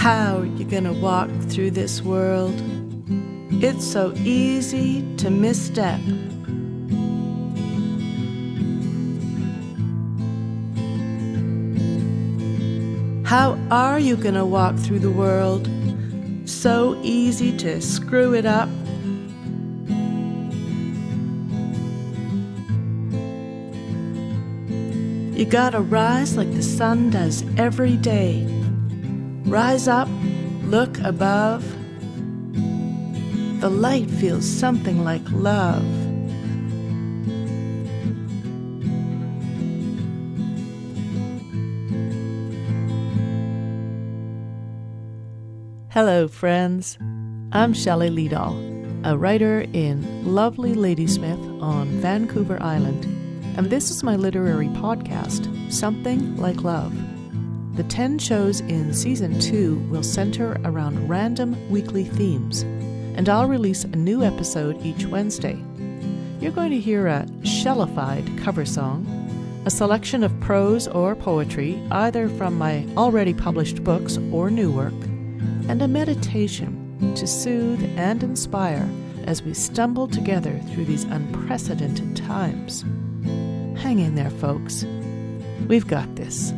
How you gonna walk through this world? It's so easy to misstep. How are you gonna walk through the world? So easy to screw it up. You gotta rise like the sun does every day. Rise up, look above. The light feels something like love. Hello, friends. I'm Shelley Lidahl, a writer in lovely Ladysmith on Vancouver Island, and this is my literary podcast, Something Like Love. The 10 shows in Season 2 will center around random weekly themes, and I'll release a new episode each Wednesday. You're going to hear a shellified cover song, a selection of prose or poetry, either from my already published books or new work, and a meditation to soothe and inspire as we stumble together through these unprecedented times. Hang in there, folks. We've got this.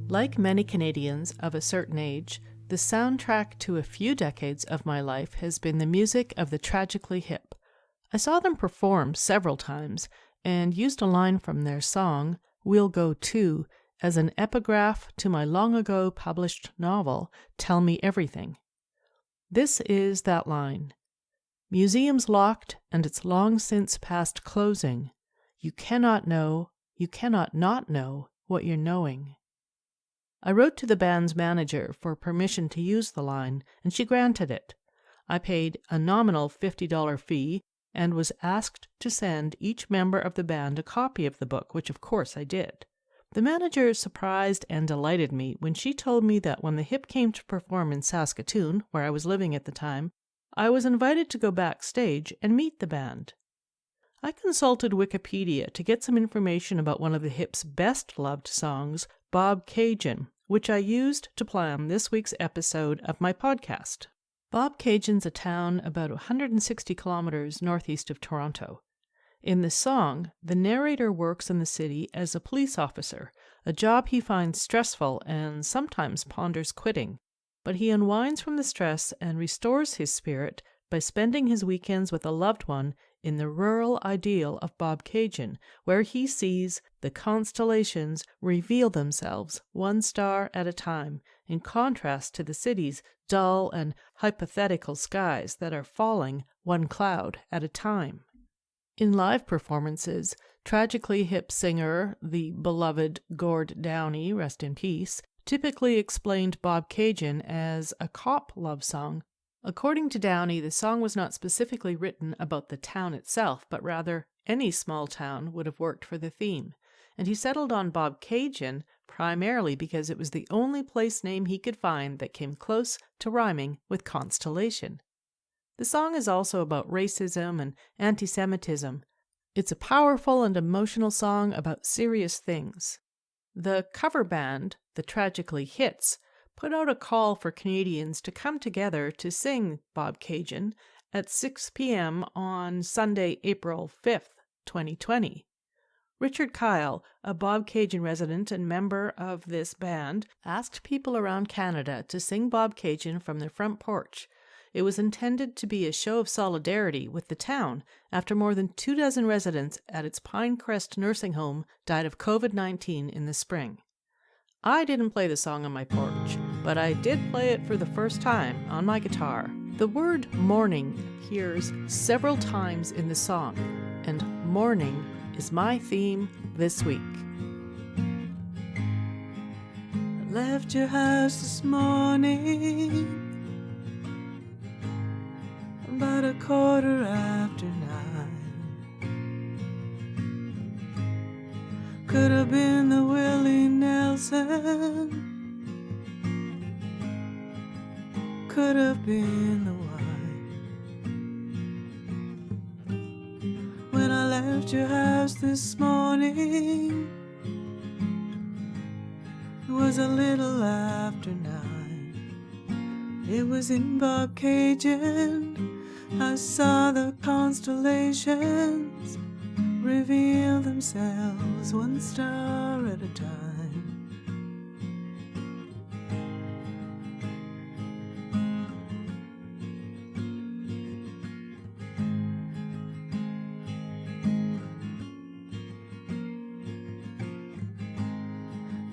Like many Canadians of a certain age, the soundtrack to a few decades of my life has been the music of the Tragically Hip. I saw them perform several times and used a line from their song, We'll Go Too, as an epigraph to my long ago published novel, Tell Me Everything. This is that line. Museum's locked and it's long since past closing. You cannot not know what you're knowing. I wrote to the band's manager for permission to use the line, and she granted it. I paid a nominal $50 fee and was asked to send each member of the band a copy of the book, which of course I did. The manager surprised and delighted me when she told me that when the Hip came to perform in Saskatoon, where I was living at the time, I was invited to go backstage and meet the band. I consulted Wikipedia to get some information about one of the Hip's best-loved songs, Bob Cajun, which I used to plan this week's episode of my podcast. Bob Cajun's a town about 160 kilometers northeast of Toronto. In the song, the narrator works in the city as a police officer, a job he finds stressful and sometimes ponders quitting. But he unwinds from the stress and restores his spirit by spending his weekends with a loved one in the rural ideal of Bob Cajun, where he sees the constellations reveal themselves one star at a time, in contrast to the city's dull and hypothetical skies that are falling one cloud at a time. In live performances, Tragically Hip singer, the beloved Gord Downie, rest in peace, typically explained Bob Cajun as a cop love song. According to Downie, the song was not specifically written about the town itself, but rather any small town would have worked for the theme, and he settled on Bob Cajun primarily because it was the only place name he could find that came close to rhyming with constellation. The song is also about racism and anti-Semitism. It's a powerful and emotional song about serious things. The cover band, the Tragically Hits, put out a call for Canadians to come together to sing Bob Cajun at 6 p.m. on Sunday, April 5th, 2020. Richard Kyle, a Bob Cajun resident and member of this band, asked people around Canada to sing Bob Cajun from their front porch. It was intended to be a show of solidarity with the town after more than 24 residents at its Pinecrest nursing home died of COVID-19 in the spring. I didn't play the song on my porch, but I did play it for the first time on my guitar. The word morning appears several times in the song, and morning is my theme this week. I left your house this morning about 9:15. Could have been the Willie Nelson, could have been the one left your house this morning, it was a little after 9. It was in Cajun. I saw the constellations reveal themselves one star at a time.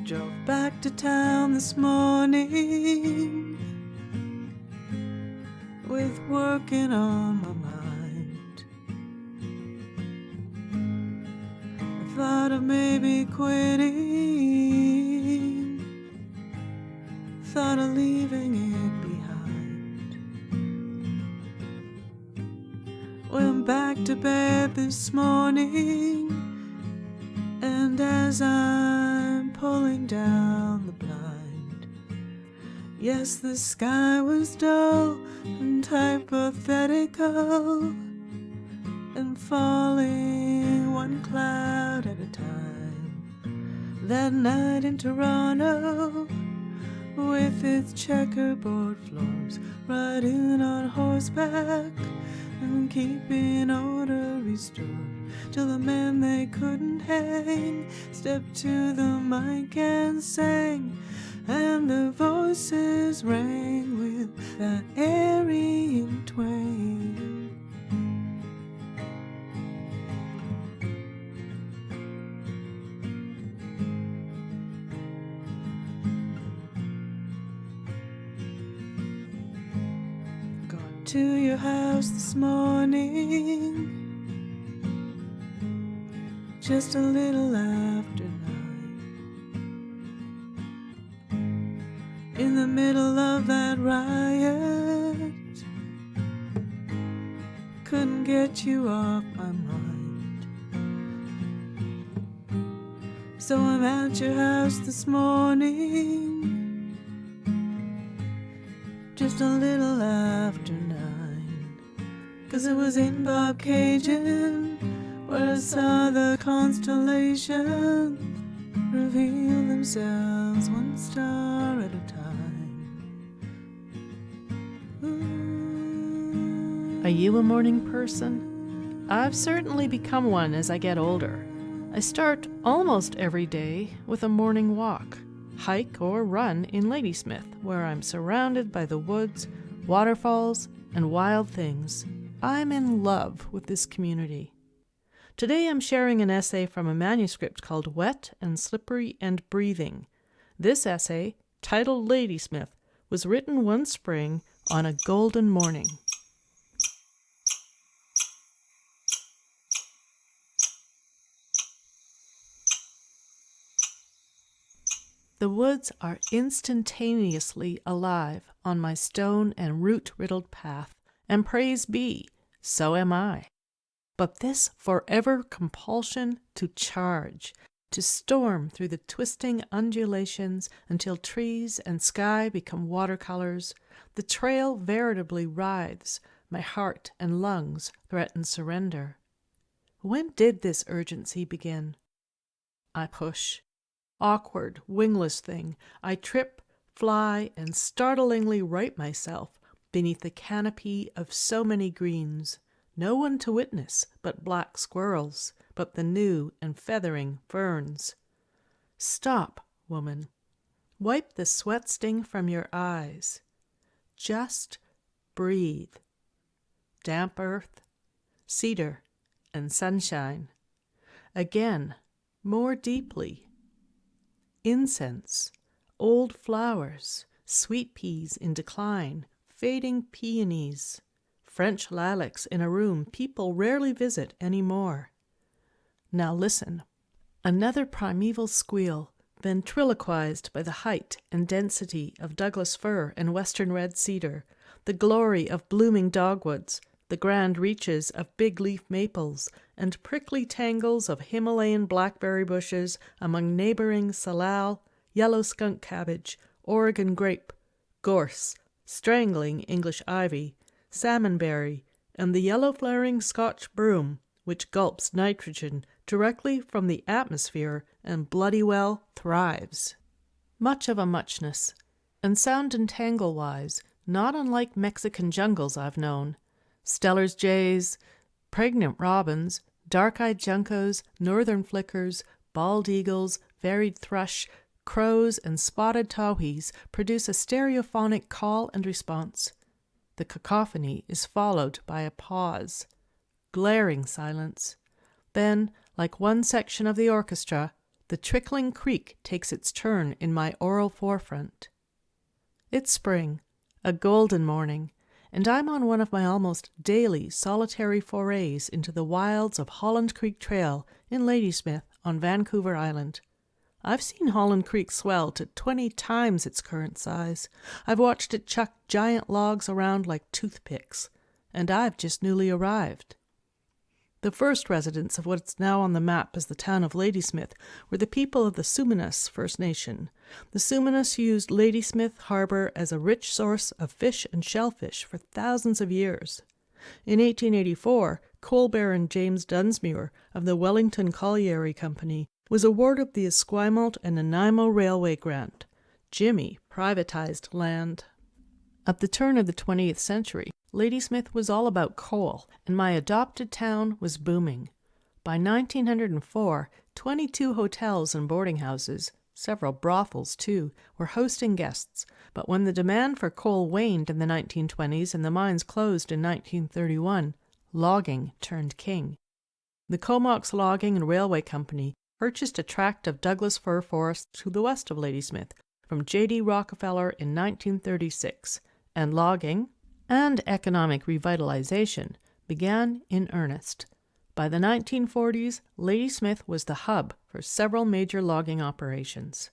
Drove back to town this morning with working on my mind. I thought of maybe quitting, thought of leaving it behind. Went back to bed this morning, and as I'm pulling down the blind, yes, the sky was dull and hypothetical, and falling one cloud at a time. That night in Toronto, with its checkerboard floors, riding on horseback and keeping order restored, till the men they couldn't hang stepped to the mic and sang, and the voices rang with that airy twang. Got to your house this morning, just a little after 9. In the middle of that riot, couldn't get you off my mind. So I'm at your house this morning, just a little after 9. 'Cause it was in Cajun where I saw the constellations reveal themselves one star at a time. Ooh. Are you a morning person? I've certainly become one as I get older. I start almost every day with a morning walk, hike or run in Ladysmith, where I'm surrounded by the woods, waterfalls, and wild things. I'm in love with this community. Today I'm sharing an essay from a manuscript called Wet and Slippery and Breathing. This essay, titled Ladysmith, was written one spring on a golden morning. The woods are instantaneously alive on my stone and root-riddled path, and praise be, so am I. But this forever compulsion to charge, to storm through the twisting undulations until trees and sky become watercolors, the trail veritably writhes, my heart and lungs threaten surrender. When did this urgency begin? I push. Awkward, wingless thing, I trip, fly, and startlingly right myself beneath the canopy of so many greens. No one to witness but black squirrels, but the new and feathering ferns. Stop, woman. Wipe the sweat sting from your eyes. Just breathe. Damp earth, cedar, and sunshine. Again, more deeply. Incense, old flowers, sweet peas in decline, fading peonies, French lilacs in a room people rarely visit anymore. Now listen. Another primeval squeal, ventriloquized by the height and density of Douglas fir and western red cedar, the glory of blooming dogwoods, the grand reaches of big-leaf maples, and prickly tangles of Himalayan blackberry bushes among neighboring salal, yellow skunk cabbage, Oregon grape, gorse, strangling English ivy, salmonberry, and the yellow-flaring Scotch broom, which gulps nitrogen directly from the atmosphere and bloody well thrives. Much of a muchness, and sound and tangle-wise, not unlike Mexican jungles I've known. Steller's jays, pregnant robins, dark-eyed juncos, northern flickers, bald eagles, varied thrush, crows, and spotted towhees produce a stereophonic call and response. The cacophony is followed by a pause, glaring silence. Then, like one section of the orchestra, the trickling creek takes its turn in my oral forefront. It's spring, a golden morning, and I'm on one of my almost daily solitary forays into the wilds of Holland Creek Trail in Ladysmith on Vancouver Island. I've seen Holland Creek swell to 20 times its current size. I've watched it chuck giant logs around like toothpicks, and I've just newly arrived. The first residents of what's now on the map as the town of Ladysmith were the people of the Sumanas First Nation. The Sumanas used Ladysmith Harbor as a rich source of fish and shellfish for thousands of years. In 1884, coal baron James Dunsmuir of the Wellington Colliery Company was awarded the Esquimalt and Nanaimo Railway grant. Jimmy privatized land. At the turn of the 20th century, Ladysmith was all about coal, and my adopted town was booming. By 1904, 22 hotels and boarding houses, several brothels too, were hosting guests, but when the demand for coal waned in the 1920s and the mines closed in 1931, logging turned king. The Comox Logging and Railway Company purchased a tract of Douglas fir forest to the west of Ladysmith from J.D. Rockefeller in 1936, and logging and economic revitalization began in earnest. By the 1940s, Ladysmith was the hub for several major logging operations.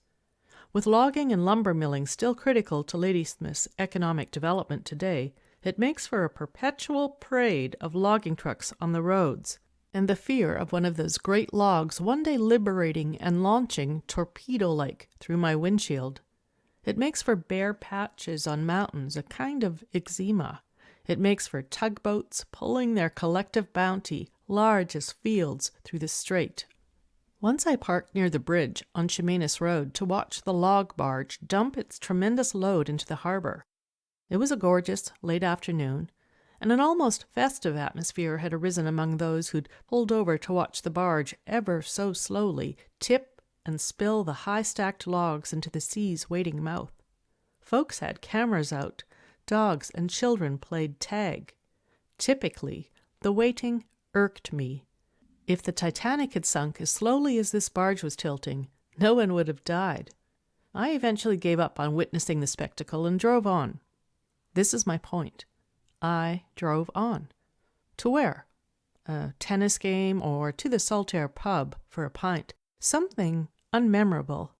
With logging and lumber milling still critical to Ladysmith's economic development today, it makes for a perpetual parade of logging trucks on the roads, and the fear of one of those great logs one day liberating and launching torpedo-like through my windshield. It makes for bare patches on mountains, a kind of eczema. It makes for tugboats pulling their collective bounty, large as fields, through the strait. Once I parked near the bridge on Chemainus Road to watch the log barge dump its tremendous load into the harbor. It was a gorgeous late afternoon, and an almost festive atmosphere had arisen among those who'd pulled over to watch the barge ever so slowly tip and spill the high-stacked logs into the sea's waiting mouth. Folks had cameras out. Dogs and children played tag. Typically, the waiting irked me. If the Titanic had sunk as slowly as this barge was tilting, no one would have died. I eventually gave up on witnessing the spectacle and drove on. This is my point. I drove on. To where? A tennis game or to the Saltaire pub for a pint. Something unmemorable.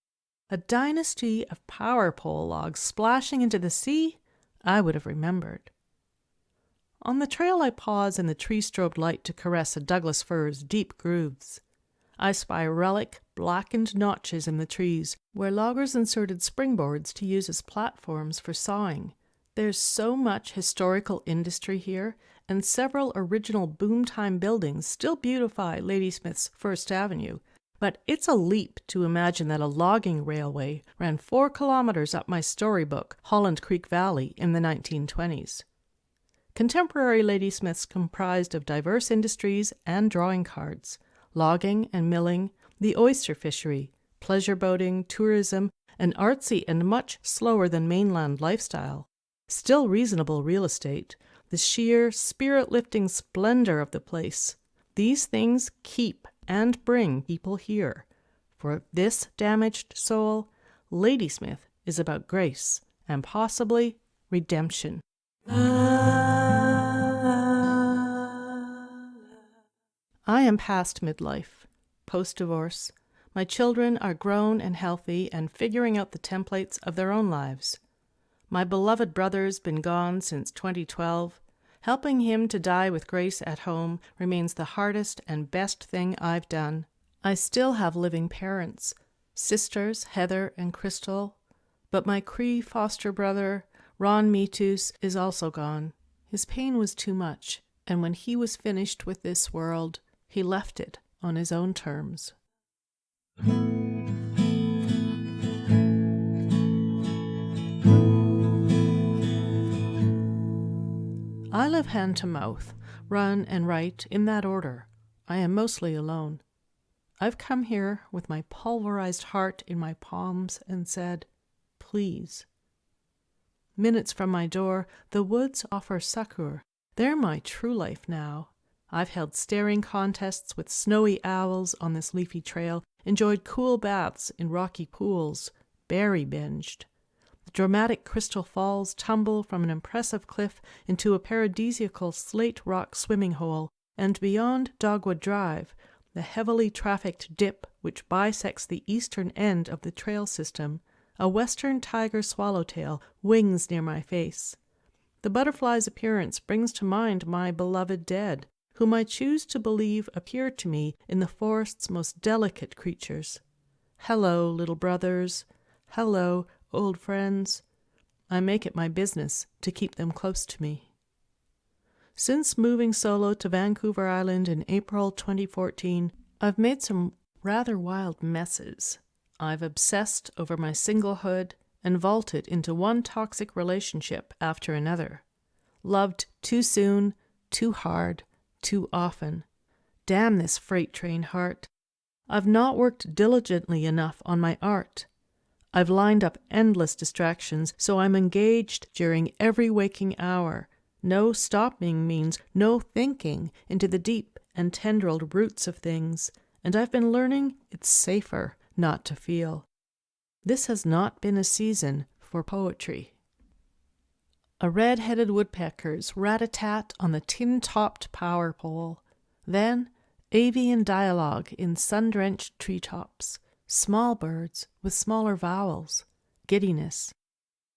A dynasty of power pole logs splashing into the sea? I would have remembered. On the trail I pause in the tree-strobed light to caress a Douglas fir's deep grooves. I spy relic, blackened notches in the trees, where loggers inserted springboards to use as platforms for sawing. There's so much historical industry here, and several original boom-time buildings still beautify Ladysmith's First Avenue, but it's a leap to imagine that a logging railway ran 4 kilometers up my storybook, Holland Creek Valley, in the 1920s. Contemporary Ladysmiths comprised of diverse industries and drawing cards, logging and milling, the oyster fishery, pleasure boating, tourism, an artsy and much slower than mainland lifestyle, still reasonable real estate, the sheer, spirit-lifting splendor of the place. These things keep and bring people here. For this damaged soul, Ladysmith is about grace and possibly redemption. I am past midlife, post-divorce. My children are grown and healthy and figuring out the templates of their own lives. My beloved brother's been gone since 2012. Helping him to die with grace at home remains the hardest and best thing I've done. I still have living parents, sisters Heather and Crystal, but my Cree foster brother, Ron Mitus, is also gone. His pain was too much, and when he was finished with this world, He left it on his own terms. I live hand to mouth, run and write in that order. I am mostly alone. I've come here with my pulverized heart in my palms and said, please. Minutes from my door, the woods offer succor. They're my true life now. I've held staring contests with snowy owls on this leafy trail, enjoyed cool baths in rocky pools, berry binged. The dramatic crystal falls tumble from an impressive cliff into a paradisiacal slate rock swimming hole, and beyond Dogwood Drive, the heavily trafficked dip which bisects the eastern end of the trail system, a western tiger swallowtail wings near my face. The butterfly's appearance brings to mind my beloved dead, whom I choose to believe appeared to me in the forest's most delicate creatures. Hello, little brothers. Hello, old friends. I make it my business to keep them close to me. Since moving solo to Vancouver Island in April 2014, I've made some rather wild messes. I've obsessed over my singlehood and vaulted into one toxic relationship after another. Loved too soon, too hard, too often. Damn this freight train heart. I've not worked diligently enough on my art. I've lined up endless distractions, so I'm engaged during every waking hour. No stopping means no thinking into the deep and tendrilled roots of things, and I've been learning it's safer not to feel. This has not been a season for poetry. A red-headed woodpecker's rat-a-tat on the tin-topped power pole. Then avian dialogue in sun-drenched treetops. Small birds with smaller vowels. Giddiness.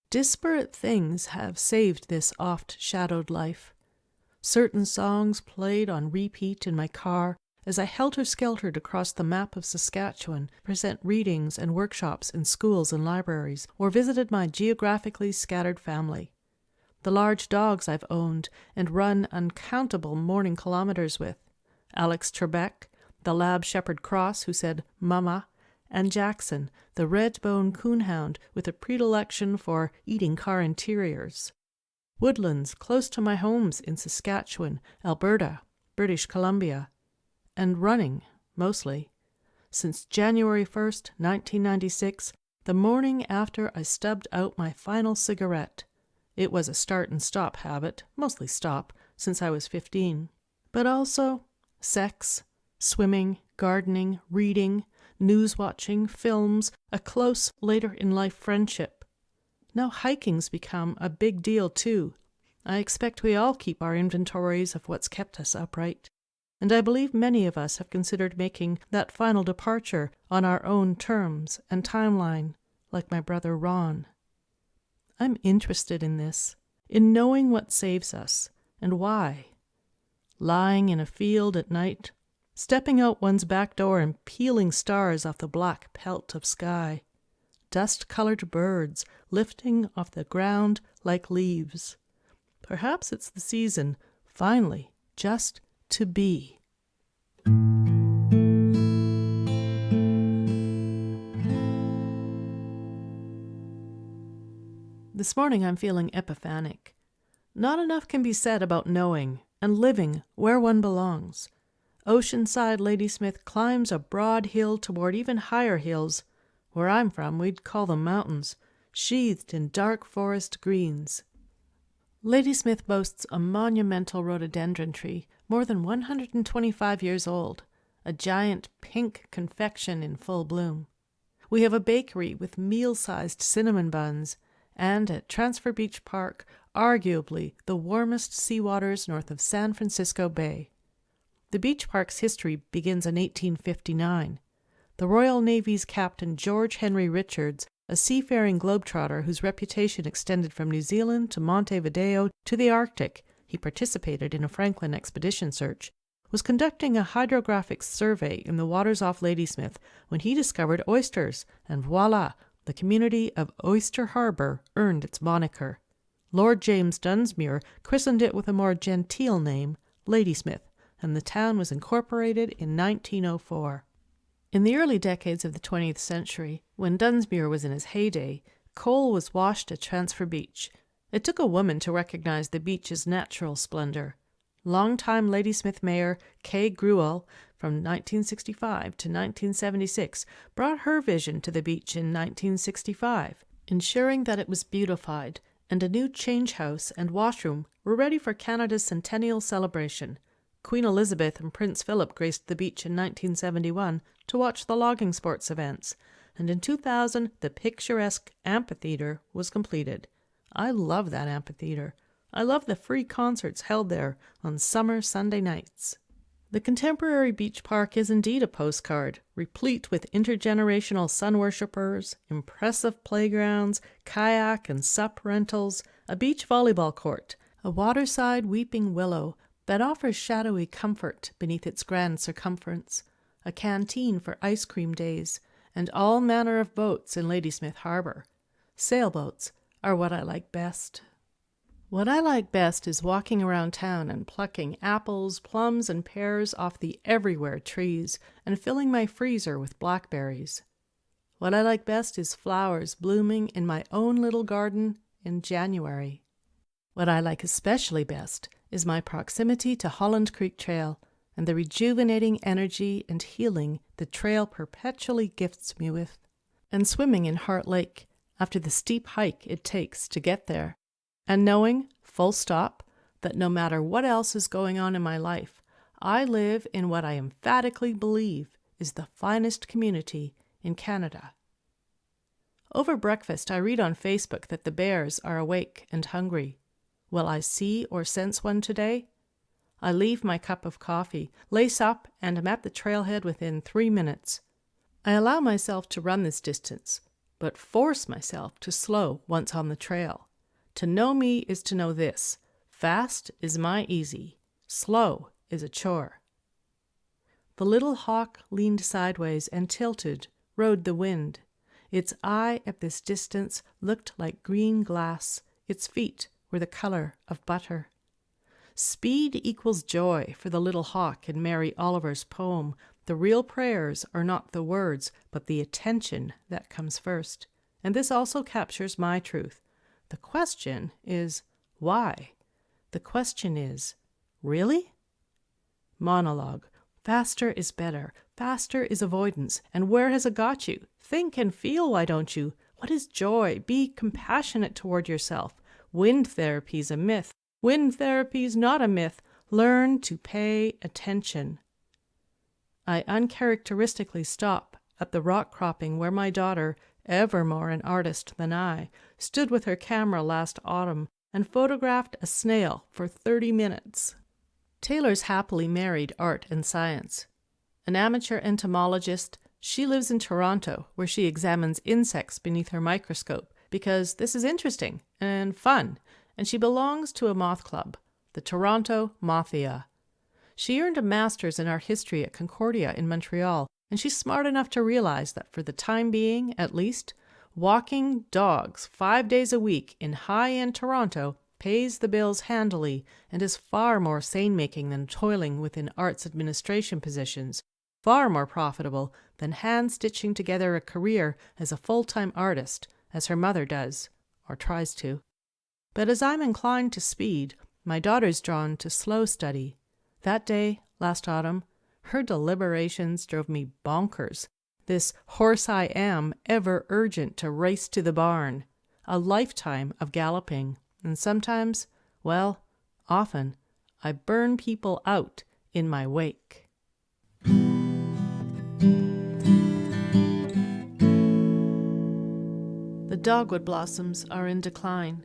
Disparate things have saved this oft-shadowed life. Certain songs played on repeat in my car as I helter-skeltered across the map of Saskatchewan, present readings and workshops in schools and libraries, or visited my geographically scattered family. The large dogs I've owned and run uncountable morning kilometers with. Alex Trebek, the lab shepherd cross who said "mama," and Jackson, the red-bone coonhound with a predilection for eating car interiors. Woodlands close to my homes in Saskatchewan, Alberta, British Columbia. And running, mostly. Since January 1st, 1996, the morning after I stubbed out my final cigarette. It was a start-and-stop habit, mostly stop, since I was 15. But also sex, swimming, gardening, reading, news-watching, films, a close later-in-life friendship. Now hiking's become a big deal, too. I expect we all keep our inventories of what's kept us upright. And I believe many of us have considered making that final departure on our own terms and timeline, like my brother Ron. I'm interested in this, in knowing what saves us, and why. Lying in a field at night, stepping out one's back door and peeling stars off the black pelt of sky. Dust-colored birds lifting off the ground like leaves. Perhaps it's the season, finally, just to be. This morning I'm feeling epiphanic. Not enough can be said about knowing and living where one belongs. Oceanside Ladysmith climbs a broad hill toward even higher hills. Where I'm from, we'd call them mountains, sheathed in dark forest greens. Ladysmith boasts a monumental rhododendron tree, more than 125 years old, a giant pink confection in full bloom. We have a bakery with meal-sized cinnamon buns, and at Transfer Beach Park, arguably the warmest seawaters north of San Francisco Bay. The beach park's history begins in 1859. The Royal Navy's Captain George Henry Richards, a seafaring globetrotter whose reputation extended from New Zealand to Montevideo to the Arctic, he participated in a Franklin expedition search, was conducting a hydrographic survey in the waters off Ladysmith when he discovered oysters, and voila, the community of Oyster Harbour earned its moniker. Lord James Dunsmuir christened it with a more genteel name, Ladysmith, and the town was incorporated in 1904. In the early decades of the 20th century, when Dunsmuir was in his heyday, coal was washed at Transfer Beach. It took a woman to recognize the beach's natural splendor. Longtime Ladysmith Mayor Kay Grewal, from 1965 to 1976, brought her vision to the beach in 1965, ensuring that it was beautified, and a new change house and washroom were ready for Canada's centennial celebration. Queen Elizabeth and Prince Philip graced the beach in 1971 to watch the logging sports events, and in 2000 the picturesque amphitheater was completed. I love that amphitheater. I love the free concerts held there on summer Sunday nights. The contemporary beach park is indeed a postcard, replete with intergenerational sun worshippers, impressive playgrounds, kayak and sup rentals, a beach volleyball court, a waterside weeping willow that offers shadowy comfort beneath its grand circumference, a canteen for ice cream days, and all manner of boats in Ladysmith Harbour. Sailboats are what I like best. What I like best is walking around town and plucking apples, plums, and pears off the everywhere trees and filling my freezer with blackberries. What I like best is flowers blooming in my own little garden in January. What I like especially best is my proximity to Holland Creek Trail and the rejuvenating energy and healing the trail perpetually gifts me with, and swimming in Heart Lake after the steep hike it takes to get there. And knowing, full stop, that no matter what else is going on in my life, I live in what I emphatically believe is the finest community in Canada. Over breakfast, I read on Facebook that the bears are awake and hungry. Will I see or sense one today? I leave my cup of coffee, lace up, and am at the trailhead within 3 minutes. I allow myself to run this distance, but force myself to slow once on the trail. To know me is to know this: fast is my easy, slow is a chore. The little hawk leaned sideways and tilted, rode the wind. Its eye at this distance looked like green glass, its feet were the color of butter. Speed equals joy for the little hawk in Mary Oliver's poem. The real prayers are not the words, but the attention that comes first. And this also captures my truth. The question is, why? The question is, really? Monologue. Faster is better. Faster is avoidance. And where has it got you? Think and feel, why don't you? What is joy? Be compassionate toward yourself. Wind therapy's a myth. Wind therapy's not a myth. Learn to pay attention. I uncharacteristically stop at the rock cropping where my daughter, ever more an artist than I, stood with her camera last autumn and photographed a snail for 30 minutes. Taylor's happily married art and science. An amateur entomologist, she lives in Toronto, where she examines insects beneath her microscope, because this is interesting and fun, and she belongs to a moth club, the Toronto Mothia. She earned a master's in art history at Concordia in Montreal, and she's smart enough to realize that for the time being, at least, walking dogs 5 days a week in high-end Toronto pays the bills handily and is far more sane-making than toiling within arts administration positions, far more profitable than hand-stitching together a career as a full-time artist, as her mother does, or tries to. But as I'm inclined to speed, my daughter's drawn to slow study. That day, last autumn, her deliberations drove me bonkers. This horse I am, ever urgent to race to the barn. A lifetime of galloping. And sometimes, well, often, I burn people out in my wake. The dogwood blossoms are in decline.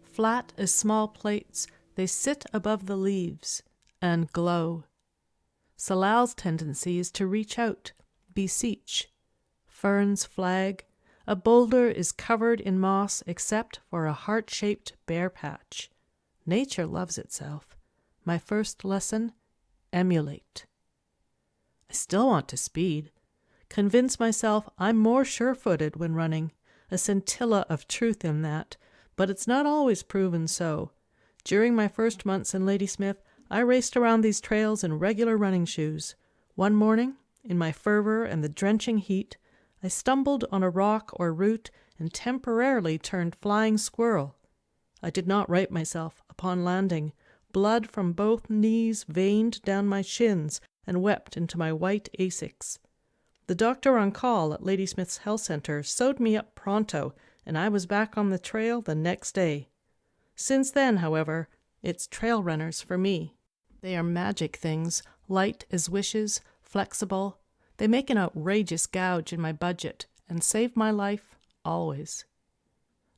Flat as small plates, they sit above the leaves and glow. Salal's tendency is to reach out, beseech. Ferns flag. A boulder is covered in moss except for a heart-shaped bare patch. Nature loves itself. My first lesson, emulate. I still want to speed. Convince myself I'm more sure-footed when running. A scintilla of truth in that, but it's not always proven so. During my first months in Ladysmith, I raced around these trails in regular running shoes. One morning, in my fervor and the drenching heat, I stumbled on a rock or root and temporarily turned flying squirrel. I did not right myself upon landing. Blood from both knees veined down my shins and wept into my white asics. The doctor on call at Ladysmith's Health Centre sewed me up pronto, and I was back on the trail the next day. Since then, however, it's trail runners for me. They are magic things, light as wishes, flexible. They make an outrageous gouge in my budget and save my life always.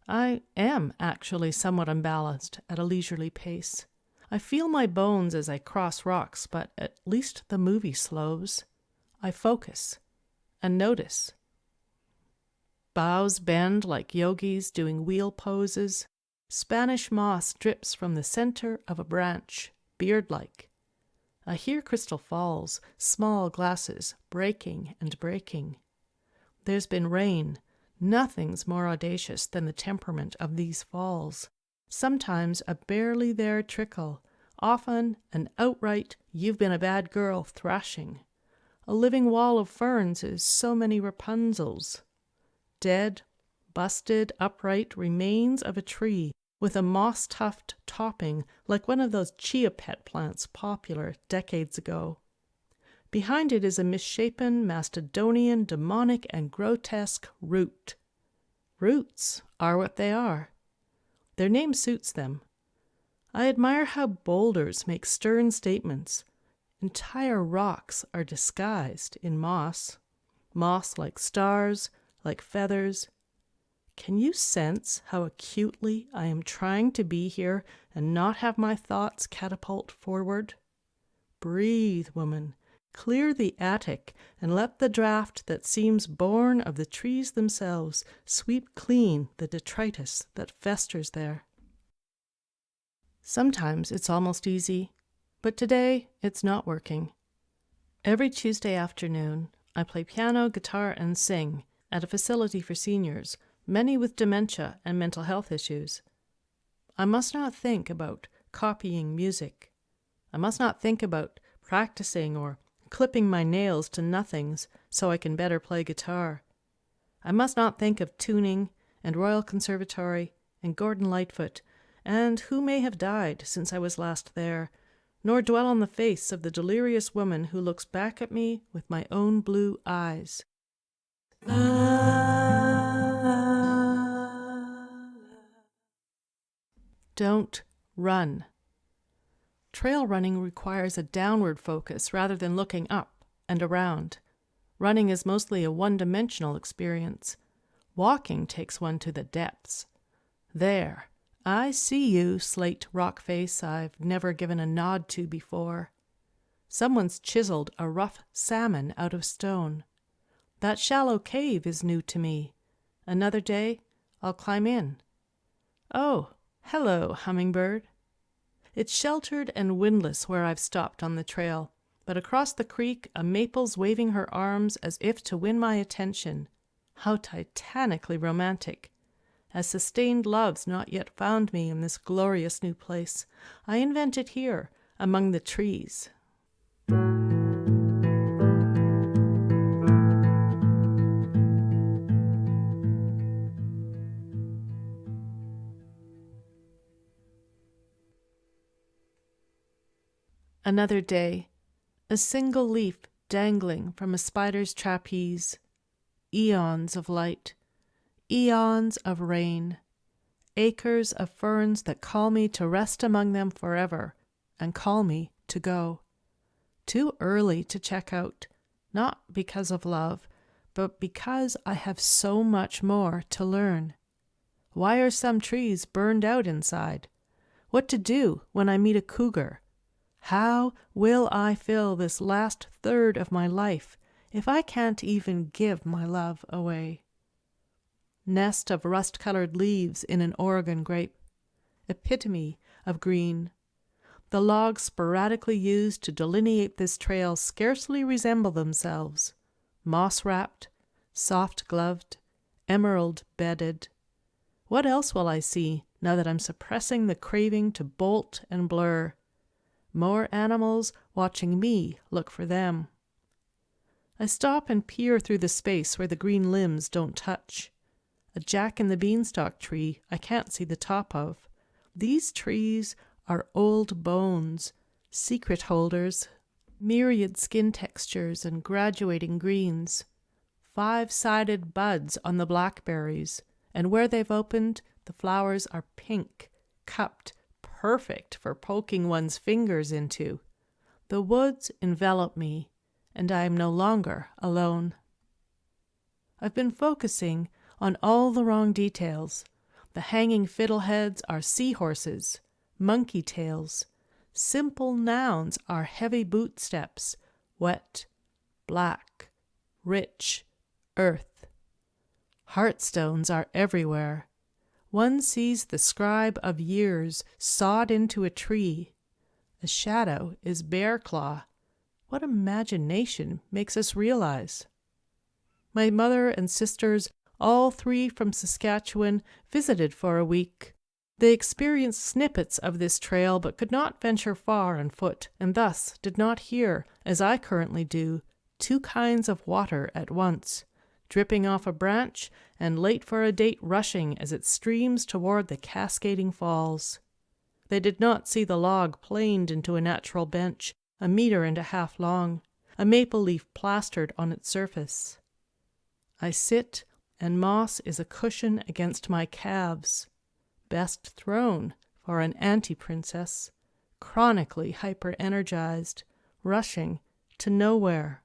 I am actually somewhat unbalanced at a leisurely pace. I feel my bones as I cross rocks, but at least the movie slows. I focus and notice. Boughs bend like yogis doing wheel poses. Spanish moss drips from the center of a branch, beard-like. I hear crystal falls, small glasses, breaking and breaking. There's been rain. Nothing's more audacious than the temperament of these falls. Sometimes a barely there trickle, often an outright "you've been a bad girl" thrashing. A living wall of ferns is so many Rapunzels. Dead, busted, upright remains of a tree with a moss tuft topping like one of those chia pet plants popular decades ago. Behind it is a misshapen, Macedonian, demonic, and grotesque root. Roots are what they are. Their name suits them. I admire how boulders make stern statements. Entire rocks are disguised in moss. Moss like stars, like feathers. Can you sense how acutely I am trying to be here and not have my thoughts catapult forward? Breathe, woman. Clear the attic and let the draught that seems born of the trees themselves sweep clean the detritus that festers there. Sometimes it's almost easy, but today it's not working. Every Tuesday afternoon, I play piano, guitar, and sing at a facility for seniors, many with dementia and mental health issues. I must not think about copying music. I must not think about practicing or clipping my nails to nothings so I can better play guitar. I must not think of tuning and Royal Conservatory and Gordon Lightfoot and who may have died since I was last there, nor dwell on the face of the delirious woman who looks back at me with my own blue eyes. Don't run. Trail running requires a downward focus rather than looking up and around. Running is mostly a one-dimensional experience. Walking takes one to the depths. There, I see you, slate rock face I've never given a nod to before. Someone's chiseled a rough salmon out of stone. That shallow cave is new to me. Another day, I'll climb in. Oh, hello, hummingbird. It's sheltered and windless where I've stopped on the trail, but across the creek a maple's waving her arms as if to win my attention. How titanically romantic. As sustained love's not yet found me in this glorious new place, I invent it here, among the trees. Another day, a single leaf dangling from a spider's trapeze, eons of light, eons of rain, acres of ferns that call me to rest among them forever and call me to go. Too early to check out, not because of love, but because I have so much more to learn. Why are some trees burned out inside? What to do when I meet a cougar? How will I fill this last third of my life if I can't even give my love away? Nest of rust-colored leaves in an Oregon grape. Epitome of green. The logs sporadically used to delineate this trail scarcely resemble themselves. Moss-wrapped, soft-gloved, emerald-bedded. What else will I see now that I'm suppressing the craving to bolt and blur? More animals watching me look for them. I stop and peer through the space where the green limbs don't touch. A jack-in-the-beanstalk tree I can't see the top of. These trees are old bones, secret holders, myriad skin textures and graduating greens, 5-sided buds on the blackberries, and where they've opened, the flowers are pink, cupped, perfect for poking one's fingers into. The woods envelop me, and I am no longer alone. I've been focusing on all the wrong details. The hanging fiddleheads are seahorses, monkey tails. Simple nouns are heavy boot steps, wet, black, rich, earth. Heartstones are everywhere. One sees the scribe of years sawed into a tree. A shadow is bear claw. What imagination makes us realize? My mother and sisters, all 3 from Saskatchewan, visited for a week. They experienced snippets of this trail but could not venture far on foot, and thus did not hear, as I currently do, 2 kinds of water at once, dripping off a branch and late for a date rushing as it streams toward the cascading falls. They did not see the log planed into a natural bench, 1.5 meters long, a maple leaf plastered on its surface. I sit, and moss is a cushion against my calves. Best throne for an anti-princess, chronically hyper-energized, rushing to nowhere.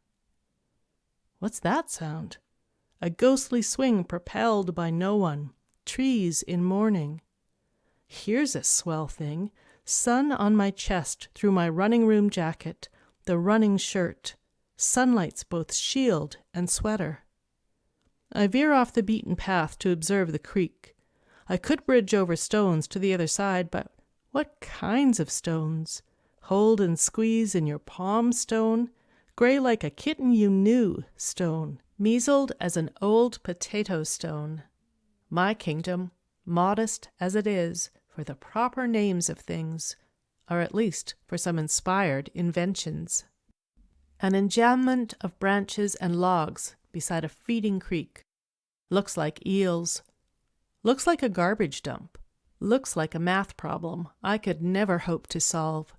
What's that sound? A ghostly swing propelled by no one, trees in mourning. Here's a swell thing, sun on my chest through my running room jacket, the running shirt, sunlight's both shield and sweater. I veer off the beaten path to observe the creek. I could bridge over stones to the other side, but what kinds of stones? Hold and squeeze in your palm stone, gray like a kitten you knew stone, measled as an old potato stone. My kingdom, modest as it is, for the proper names of things, or at least for some inspired inventions. An enjambment of branches and logs beside a feeding creek. Looks like eels. Looks like a garbage dump. Looks like a math problem I could never hope to solve.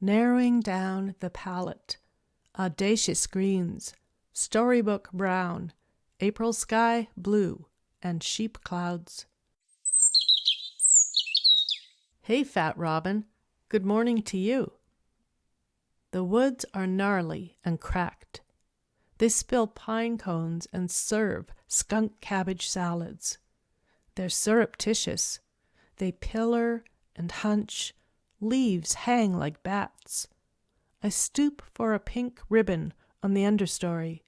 Narrowing down the palette. Audacious greens, storybook brown, April sky blue, and sheep clouds. Hey, Fat Robin, good morning to you. The woods are gnarly and cracked. They spill pine cones and serve skunk cabbage salads. They're surreptitious. They pillar and hunch. Leaves hang like bats. I stoop for a pink ribbon on the understory.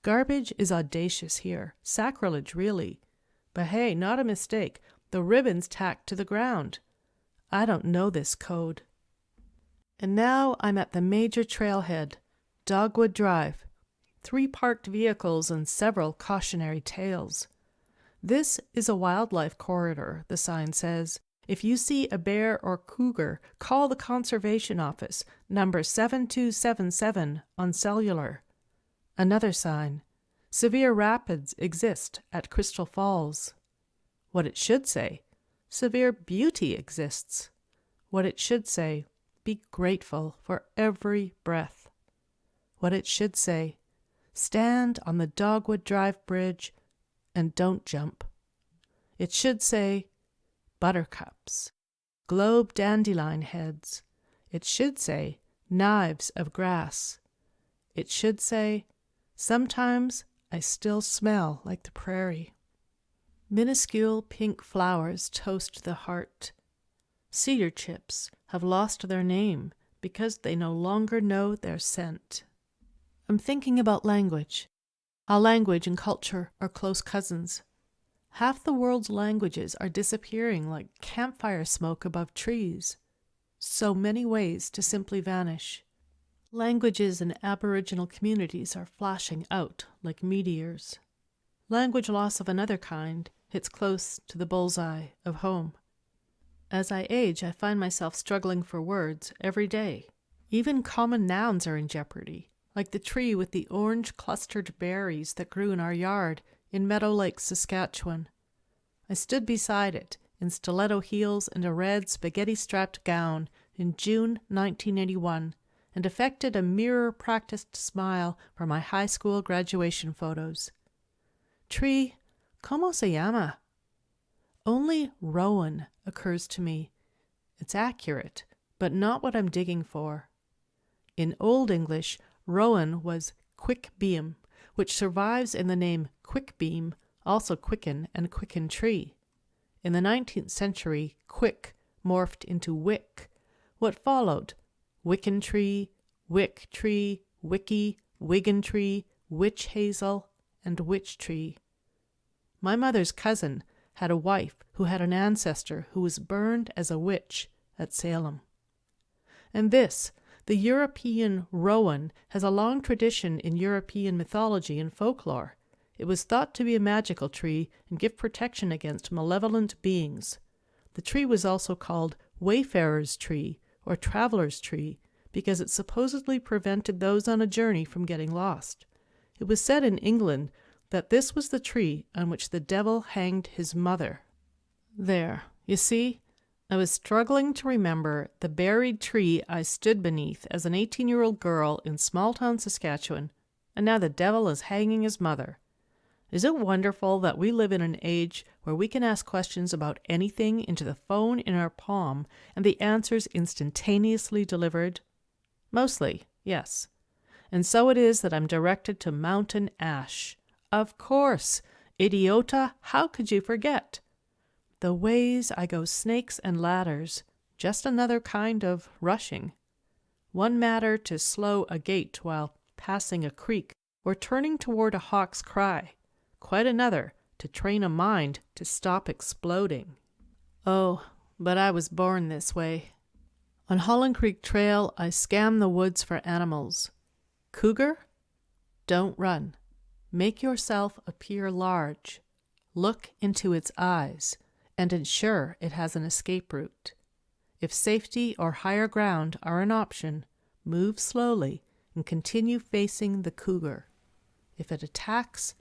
Garbage is audacious here. Sacrilege, really. But hey, not a mistake. The ribbon's tacked to the ground. I don't know this code. And now I'm at the major trailhead, Dogwood Drive. 3 parked vehicles and several cautionary tales. This is a wildlife corridor, the sign says. If you see a bear or cougar, call the conservation office, number 7277 on cellular. Another sign. Severe rapids exist at Crystal Falls. What it should say. Severe beauty exists. What it should say. Be grateful for every breath. What it should say. Stand on the Dogwood Drive Bridge and don't jump. It should say, buttercups, globe dandelion heads. It should say, knives of grass. It should say, sometimes I still smell like the prairie. Minuscule pink flowers toast the heart. Cedar chips have lost their name because they no longer know their scent. I'm thinking about language. How language and culture are close cousins. Half the world's languages are disappearing like campfire smoke above trees. So many ways to simply vanish. Languages in Aboriginal communities are flashing out like meteors. Language loss of another kind hits close to the bullseye of home. As I age, I find myself struggling for words every day. Even common nouns are in jeopardy, like the tree with the orange-clustered berries that grew in our yard in Meadow Lake, Saskatchewan. I stood beside it in stiletto heels and a red spaghetti-strapped gown in June 1981 and affected a mirror-practiced smile for my high school graduation photos. Tree, ¿cómo se llama? Only Rowan occurs to me. It's accurate, but not what I'm digging for. In Old English, Rowan was quick beam, which survives in the name quick beam, also quicken and quicken tree. In the 19th century, quick morphed into wick. What followed? Wicken tree, wick tree, wicky, wigan tree, witch hazel, and witch tree. My mother's cousin had a wife who had an ancestor who was burned as a witch at Salem. And this, the European rowan, has a long tradition in European mythology and folklore. It was thought to be a magical tree and give protection against malevolent beings. The tree was also called Wayfarer's tree or Traveler's tree because it supposedly prevented those on a journey from getting lost. It was said in England that this was the tree on which the devil hanged his mother. There, you see, I was struggling to remember the buried tree I stood beneath as an 18-year-old girl in small-town Saskatchewan, and now the devil is hanging his mother. Is it wonderful that we live in an age where we can ask questions about anything into the phone in our palm and the answers instantaneously delivered? Mostly, yes. And so it is that I'm directed to Mountain Ash. Of course, idiota, how could you forget? The ways I go snakes and ladders, just another kind of rushing. One matter to slow a gait while passing a creek or turning toward a hawk's cry. Quite another to train a mind to stop exploding. Oh, but I was born this way. On Holland Creek Trail, I scam the woods for animals. Cougar? Don't run. Make yourself appear large. Look into its eyes and ensure it has an escape route. If safety or higher ground are an option, move slowly and continue facing the cougar. If it attacks,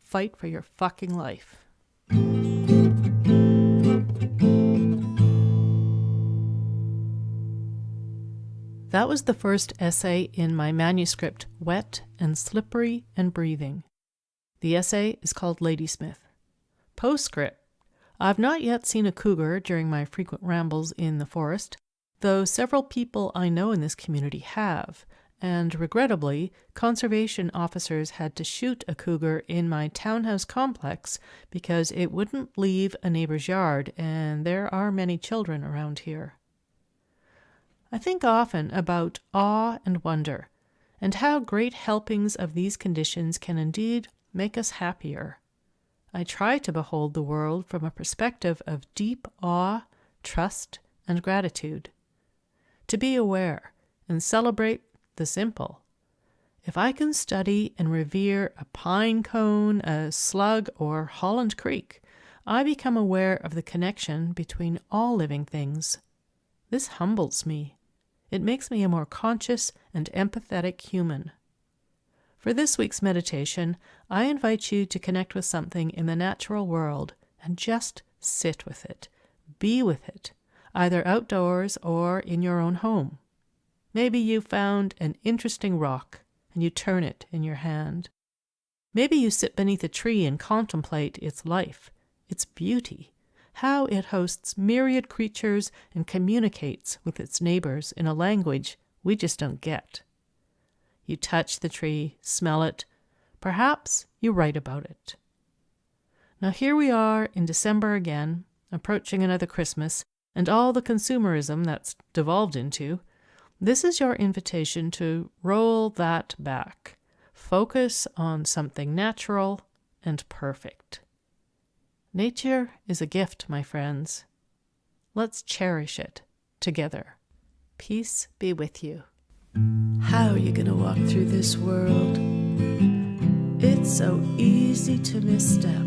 fight for your fucking life. That was the first essay in my manuscript, Wet and Slippery and Breathing. The essay is called Ladysmith. Postscript. I've not yet seen a cougar during my frequent rambles in the forest, though several people I know in this community have, and regrettably, conservation officers had to shoot a cougar in my townhouse complex because it wouldn't leave a neighbor's yard, and there are many children around here. I think often about awe and wonder, and how great helpings of these conditions can indeed make us happier. I try to behold the world from a perspective of deep awe, trust, and gratitude. To be aware and celebrate the simple. If I can study and revere a pine cone, a slug, or Holland Creek, I become aware of the connection between all living things. This humbles me. It makes me a more conscious and empathetic human. For this week's meditation, I invite you to connect with something in the natural world and just sit with it, be with it, either outdoors or in your own home. Maybe you found an interesting rock and you turn it in your hand. Maybe you sit beneath a tree and contemplate its life, its beauty, how it hosts myriad creatures and communicates with its neighbors in a language we just don't get. You touch the tree, smell it, perhaps you write about it. Now here we are in December again, approaching another Christmas, and all the consumerism that's devolved into. This is your invitation to roll that back. Focus on something natural and perfect. Nature is a gift, my friends. Let's cherish it together. Peace be with you. How are you gonna walk through this world? It's so easy to misstep.